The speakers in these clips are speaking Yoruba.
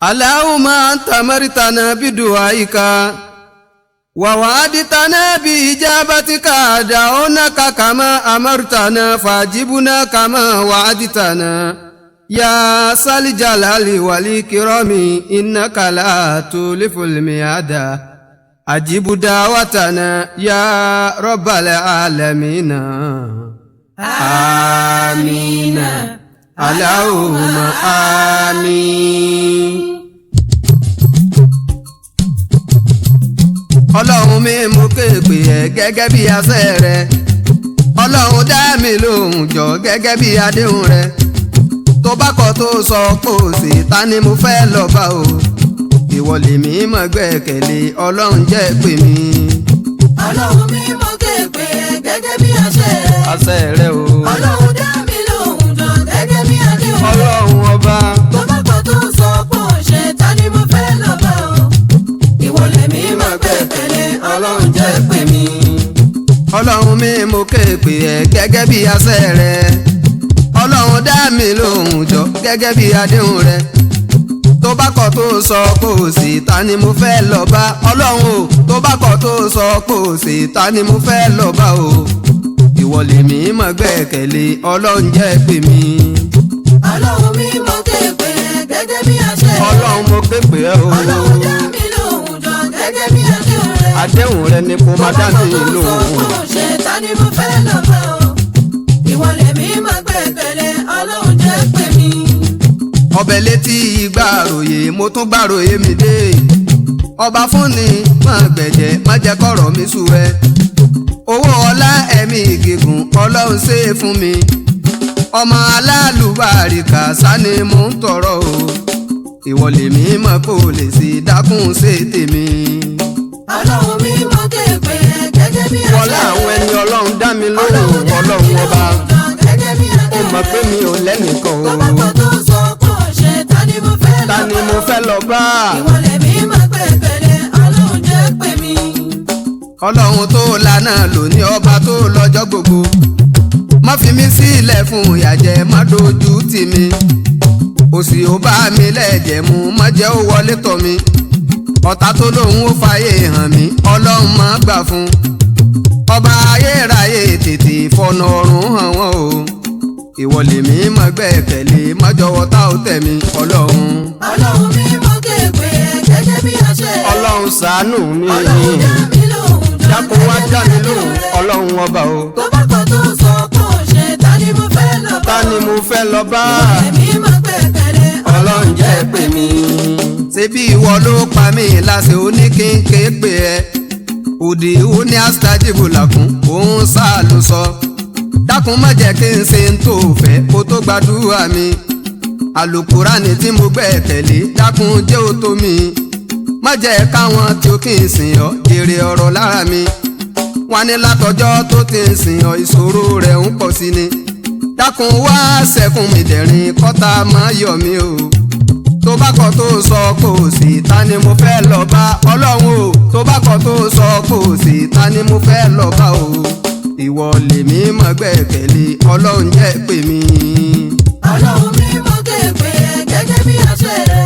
اللهم أنت أمرتنا بدعائك ووعدتنا بإجابتك دعوناك كما أمرتنا فاجبنا كما وعدتنا يا ذا الجلال والإكرام إنك لا تخلف الميعاد أجب دعوتنا يا رب العالمين آمين اللهم آمين. Ọlọ́run mi mú kéèpé ẹ gẹ́gẹ́ bí àṣẹ rẹ Ọlọ́run dá mi lóhùn jọ gẹ́gẹ́ bí àdéhùn rẹ tó bá kọ̀ tó sọ pé ó sì ta ni mo fẹ́ lọ bá o ìwọ lèmi mọ̀ gbẹ́kẹ̀lé Ọlọ́run jẹ́ pè mí. Ọlọ́run mi mú kéèpé ẹ gẹ́gẹ́ bí àṣẹ rẹ o Ọlọ́run dá mi lóhùn jọ gẹ́gẹ́ bí àdéhùn rẹ Ọlọ́run ọba tó bá kọ̀ tó sọ pé ó ṣe ta ni mo fẹ́ lọ bá o ìwọ lèmi mọ̀ gbẹ́kẹ̀lé Ọlọ́run jẹ́ pè mí. Ọlọ́run mi mú kéèpé ẹ gẹ́gẹ́ bí àṣẹ rẹ Ọlọ́run dá mi lóhùn jọ gẹ́gẹ́ bí àdéhùn rẹ tó bá kọ̀ tó sọ pé ó sì ta ni mo fẹ́ lọ bá Ọlọ́run o tó bá kọ̀ tó sọ pé ó sì ta ni mo fẹ́ lọ bá o ìwọ lèmi mọ̀ gbẹ́kẹ̀lé Ọlọ́run jẹ́ pè mí. Ọlọ́run mi mú kéèpé ẹ gẹ́gẹ́ bí àṣẹ Ọlọ́run mo kéèpé ẹ o Ọlọ́run dá mi lóhùn jọ gẹ́gẹ́ bí àdéhùn rẹ àdéhùn rẹ ni kò má dá mi lóhùn. ṣe ta ni mo fẹ́ lọ bá o ìwọ lèmi mọ̀ gbẹ́kẹ̀lé Ọlọ́run jẹ́ pè mí. Ọbẹ̀ létí ìgbà àròyé mo tún gbàròyé mi dé ọba fúnni má gbẹ̀jẹ̀ má jẹ́ kọ̀rọ̀ mi sú ẹ owó ọlá ẹ̀mí gígùn Ọlọ́run ṣe é fún mi ọmọ alálùbáríkà sani mò ń tọrọ o ìwọ lèmi mọ̀ kó lè ṣe dákun ṣe tèmi. Ọlọ́run mi mú kéèpé ẹ gẹ́gẹ́ bí àṣẹ wọlé àwọn ẹni Ọlọ́run dá mi lóhùn Ọlọ́run ọba ó mọ̀ pé mi ò lẹ́nìkan o tó bá kọ̀ tó sọ pé ó ṣe ta ni mo fẹ́ lọ ta ni mo fẹ́ lọ bá ìwọ lèmi mọ̀ gbẹ́kẹ̀lé Ọlọ́run jẹ́ pè mí. Ọlọ́run tó lànà lóní ọba tó lọ́jọ́ gbogbo má fi mí sílẹ̀ fún ìyàjẹ́ má dojú tì mí òsì ó bá mi lẹ́jẹ̀ mu má jẹ́ ó wọlé tọ̀ mí ọ̀tá tó lóun ó fàyè hàn mí Ọlọ́run má gbà fún ọba ayérayé tètè fọ̀nà ọ̀run hàn wọ́n o ìwọ lèmi mọ̀ gbẹ́kẹ̀lé má jọ̀wọ́ tá ò tẹ̀ mí Ọlọ́run. Ọlọ́run mi mú kéèpé ẹ gẹ́gẹ́ bí àṣẹ Ọlọ́run ṣàánú mi Ọlọ́run dá mi lóhùn jọ dákun wá dá mi gẹ́gẹ́ bí lóhùn àdéhùn rẹ Ọlọ́run ọba o tó bá kọ̀ tó sọ pé ó ṣe ta ni mo fẹ́ lọ bá ta ni mo fẹ́ lọ bá ìwọ lèmi mọ̀ gbẹ́kẹ̀lé Ọlọ́run jẹ́ pè mí. Ṣebí ìwọ ló pa mí láṣẹ oníkínkè pé ẹ òdì ó ní astajibu làkún òun sáà ló sọ dákun má jẹ́ kí n ṣe ń tó fẹ́ kó tó gbàdúrà mi àlùkùránì tí mo gbẹ́kẹ̀lé dákun jẹ́ ó tó mi má jẹ́ káwọn tí ó kì í sìn ọ́ jèrè ọ̀rọ̀ lára mi wọ́n ní látọjọ́ tó ti ń sìn ọ́ ìṣòro rẹ̀ ń pọ̀ sí ni dákun wá ṣẹ́kùn mi dẹ̀rín kọ́ta má yọ̀ mí o tó bá kọ̀ tó sọ kò sí ta ni mo fẹ́ lọ bá Ọlọ́run o tó bá kọ̀ tó sọ kò sí ta ni mo fẹ́ lọ bá o ìwọ lèmi mọ̀ gbẹ́kẹ̀lé Ọlọ́run jẹ́ pè mí. Ọlọ́run mi mú kéèpé ẹ gẹ́gẹ́ bí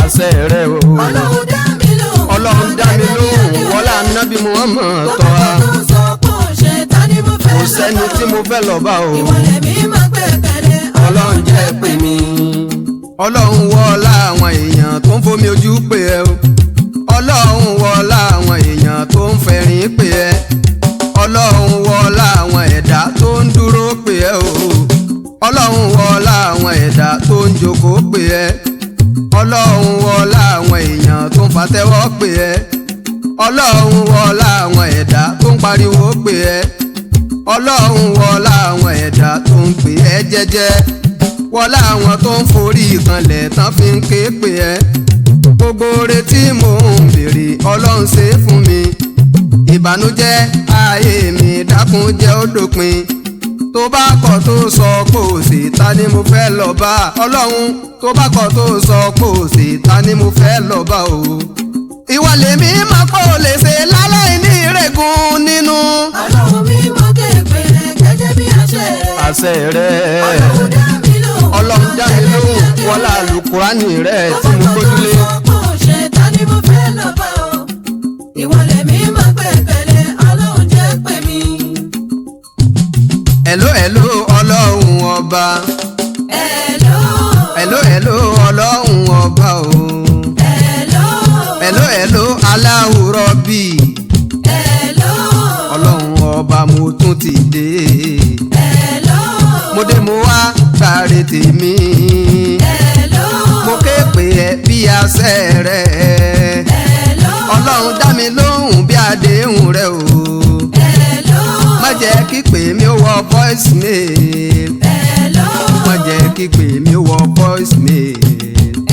àṣẹ rẹ o Ọlọ́run dá mi lóhùn Ọlọ́run dá mi lóhùn wọlá nábì Muhammad tó tọ́ bá a kọ̀ tó sọ pé ó ṣe ta ni mo fẹ́ kò lọ sẹ́ni bá tí mo fẹ́ lọ bá o ìwọ lèmi mọ̀ gbẹ́kẹ̀lé Ọlọ́run jẹ́ pè mí. Ọlọ́run wọlá àwọn èèyàn tó ń fomi ojú pè ẹ́ o Ọlọ́run wọlá àwọn èèyàn tó ń fẹ̀rín pè ẹ́ Ọlọ́run wọlá àwọn ẹ̀dá tó ń dúró pè ẹ́ o Ọlọ́run wọlá àwọn ẹ̀dá tó ń jókòó pè ẹ́ Ọlọ́run wọlá àwọn èèyàn tó ń fatẹ́wọ́ pè ẹ́ Ọlọ́run wọlá àwọn ẹ̀dá tó ń pariwo pè ẹ́ Ọlọ́run wọlá àwọn ẹ̀dá tó ń pè ẹ́ jẹ́jẹ́ wọlá àwọn tó ń forí kanlẹ̀ tán fi ń ké pè ẹ́ gbogbo retí mò ń béèrè Ọlọ́run ṣe fún mi ìbànújẹ́ ayé mi dákun jẹ́ ó dópin tó bá kọ̀ tó sọ pé ó sì ta ni mo fẹ́ lọ bá Ọlọ́run tó bá kọ̀ tó sọ pé ó sì ta ni mo fẹ́ lọ bá o ìwọ lèmi máa kó lè ṣe lálẹ́ ní ìrẹ́gùn nínú. Ọlọ́run mi mú kéèpé ẹ gẹ́gẹ́ bí àṣẹ rẹ Ọlọ́run dá mi lóhùn Ọlọ́run dá mi lóhùn wọlá àlùkùránì rẹ tí mo gbójúlé tún ti dé. Hello. mo dé mo wá gbàre tèmi. Hello. mo ké pè ẹ́ bí àṣẹ rẹ̀. Hello. ọlọ́run dá mi lóhùn bí àdéhùn rẹ̀ o. Hello. má jẹ́ kí pè mí ó wọ voice mail. Hello. má jẹ́ kí pè mí ó wọ voice mail.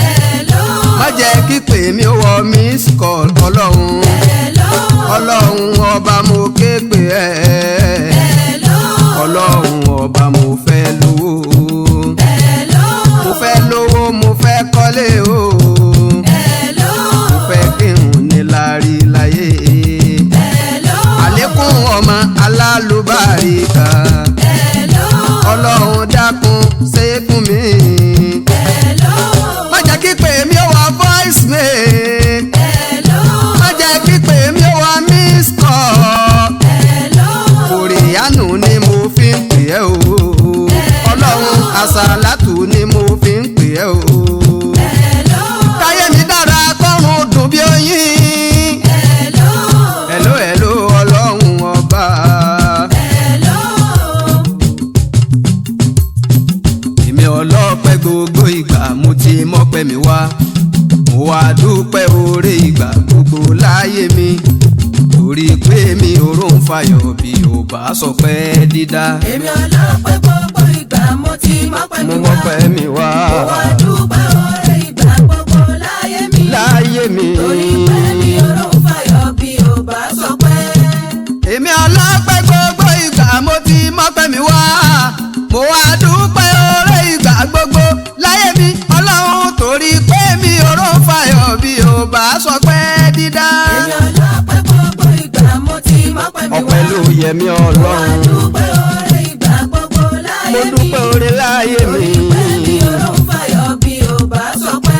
Hello. má jẹ́ kí pè mí ó wọ miss call. ọlọ́run Hello. ọlọ́run ọba mo ké pè ẹ́. Hello. ọlọ́run ọba mo fẹ́ lówó. Hello. mo fẹ́ lówó mo fẹ́ kọ́lé o. Hello. mo fẹ́ kí n ní lárí láyé. Hello. àlékún ọmọ alálùbáríkà. Hello. ọlọ́run dákun ṣe é fún mi. Hello. má jẹ́ kí pè mí ó wá voice mail. Hello. má jẹ́ kí pè mí ó wá miss call. Hello. kòríyànù ni mo fi ń pè ẹ́ o. ọlọ́run àsàlátù ni mo fi ń pè ẹ́ o. Hello. káyé mi dára kọ́run dùn bí oyin. Hello. hello hello ọlọ́run ọba. Hello. èmi ọlọ́pẹ́ gbogbo ìgbà mo ti mọ́pẹ́ mi wá. mo wá dúpẹ́ oore ìgbà gbogbo láyé mi. torí pé mi ò rò ń fayọ̀ bí ò bá sọ pé dídá. Èmi ọlọ́pẹ́ gbogbo ìgbà mo ti mọ́pẹ́ mo mi wá. mọ́pẹ́ mi wá. Mo wá dúpẹ́ oore ìgbà gbogbo láyé mi. láyé mi. Torí pé mi ò rò fàyọ̀ bí ò bá sọ pé. èmi ọlọ́pẹ́ gbogbo ìgbà mo ti mọ́pẹ́ mi wá. mo wá dúpẹ́ oore ìgbà gbogbo láyé mi. ọlọ́run torí pé mi ò rò ń fayọ̀ bí ò bá sọ pé dídá. Èmi ọlọ́pẹ́ gbogbo ìgbà mo ti mọ́pẹ́ mi wá. ọpẹ́ ló yẹ mí Mo wá ọlọ́run. dúpẹ́ oore ìgbà gbogbo mo láyé mi. dúpẹ́ oore láyé mi. Torí pé mi ò rò fàyọ̀ bí ò bá sọ pé.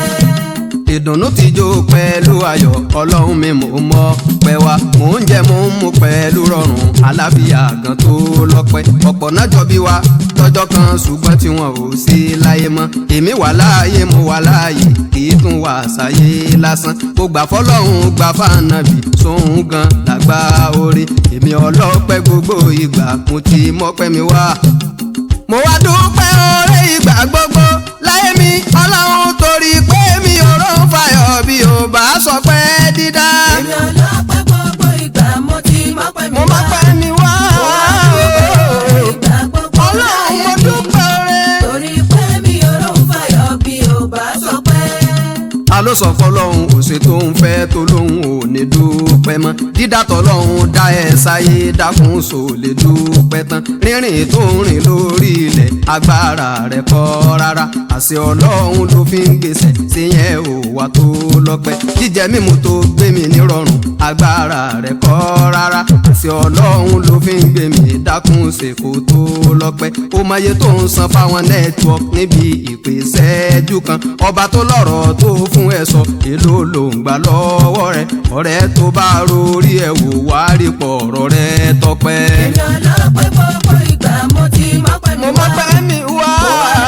ìdùnnú ti jó pẹ̀lú ayọ̀ ọlọ́run mi mò ń mọ̀ pẹ́ wá. mò ń jẹ mò ń mu pẹ̀lú rọrùn àlàáfíà gan tó lọ́pẹ́. ọ̀pọ̀ náà jọ bí wa lọ́jọ́ kan ṣùgbọ́n tí wọn ò sí láyé mọ́. èmi wà láàyè mo wà láàyè kì í tún wà sáyé lásán. mo gbà fọlọ́run gbà fànàbì sóhun gan làgbà orí. èmi ọlọ́pẹ́ gbogbo ìgbà mo ti mọ́pẹ́ mi wá. mo wá dúpẹ́ oore ìgbà gbogbo láyé mi ọlọ́run torí pé mi ò rò ń fayọ̀ bí ò bá sọ pé dídá. Èmi ọlọ́pẹ́ gbogbo ìgbà mo ti mọ́pẹ́ mi mo wá. mọ́pẹ́ mi wá. Ìgbà gbogbo ọlọ́run láyé mo mi. dúpẹ́ oore. Torí pé mi ò rò fàyọ̀ bí ò bá sọ pé. ta ló sọ fọlọ́run òsè tó ń fẹ́ tó lóhun ò ní dúpẹ́ mọ́. dídá tọ́lọ́run dá ẹ sáyé dákun sò lè dúpẹ́ tán. rírìn tó ń rìn lórí ilẹ̀ agbára rẹ̀ kọ́ rárá. àṣẹ ọlọ́run ló fi ń gbèsè sí yẹn ò wá tó lọ́pẹ́. jíjẹ mímu tó gbé mi nírọ̀rùn agbára rẹ̀ kọ́ rárá. àṣẹ ọlọ́run ló fi ń gbé mi dákun ṣe kó tó lọ́pẹ́. ó máa tó ń san fáwọn network níbi ìpèsèjú kan. ọba tó lọ́rọ̀ tó fún ẹ sọ èló ló ń gbà lọ́wọ́ rẹ̀. ọ̀rẹ́ tó bá rórí ẹ wò wá rí pọ̀rọ̀ rẹ̀ tọpẹ́. Èmi ọlọ́pẹ́ gbogbo ìgbà mo ti mọ́pẹ́ mi mo wá. mọ́pẹ́ mi wá.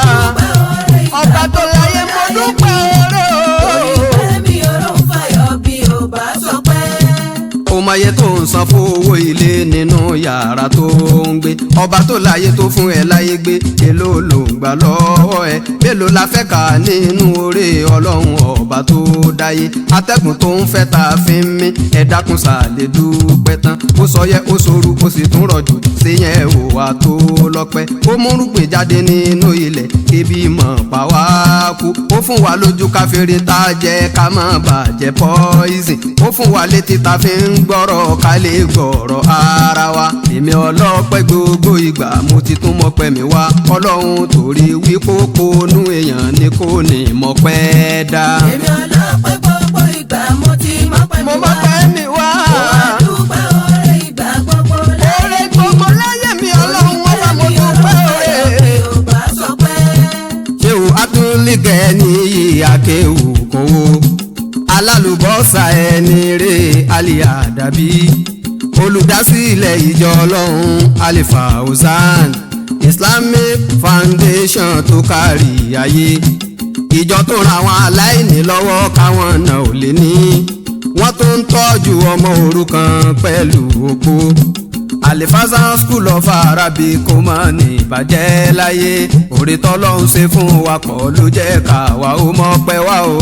Dúpẹ́ oore ìgbà ọba tó láyé mo láyé mi. dúpẹ́ oore Torí o. pé mi ò rò fàyọ̀ bí ò bá sọ pé. ó máyé tó ń san fowó ilé nínú yàrá tó ń gbé. ọba tó láyé tó fún ẹ láyé gbé èló ló ń gbà lọ́wọ́ ẹ. mélòó la fẹ́ kà nínú oore ọlọ́run ọba tó dáyé. atẹ́gùn tó ń fẹ́ ta fi ń mí ẹ dákun sàlẹ̀ dúpẹ́ tán. ó sọ yẹ ó soru ó sì tún rọ̀jò sí yẹn ò wá tó lọ́pẹ́. ó múrùgbìn jáde nínú ilẹ̀ kébí mọ̀ pa wá kú. ó fún wa lójú ká fèrè tá a jẹ ká má bàjẹ́ poison. ó fún wa létí ta fi ń gbọ́rọ̀ ká lè gbọ́rọ̀ ara wa. èmi ọlọ́pẹ́ gbogbo ìgbà mo ti tún mọ́pẹ́ mi wá. ọlọ́run torí wípé kónú èèyàn ni kò ní mọ́pẹ́ dá. Èmi ọlọ́pẹ́ gbogbo ìgbà mo ti mọ́pẹ́ mi mo wá. mọ́pẹ́ mi wá. Mo wá dúpẹ́ oore ìgbà gbogbo láyé oore mi. gbogbo láyé mi ọlọ́run ọba mo dúpẹ́ oore. Bí ò bá sọ pé. ṣé o atúnlẹ̀gẹ̀ ní akéwù kówó alálùbọ́sà ẹni rè aliya dàbí olùdásílẹ̀ ìjọ ọlọ́run alifa ozan Islamic Foundation tó kárí ayé. ìjọ tó ran àwọn aláìní lọ́wọ́ káwọn náà ò lè ní. wọ́n tó ń tọ́jú ọmọ òrukàn pẹ̀lú opó. Alifassan School of Arabic kò mọ̀ ní ìbàjẹ́ láyé orí tọ́lọ́hún ṣe fún wa pọ̀ ló jẹ́ ká wa ó mọ̀ pẹ́ wá o.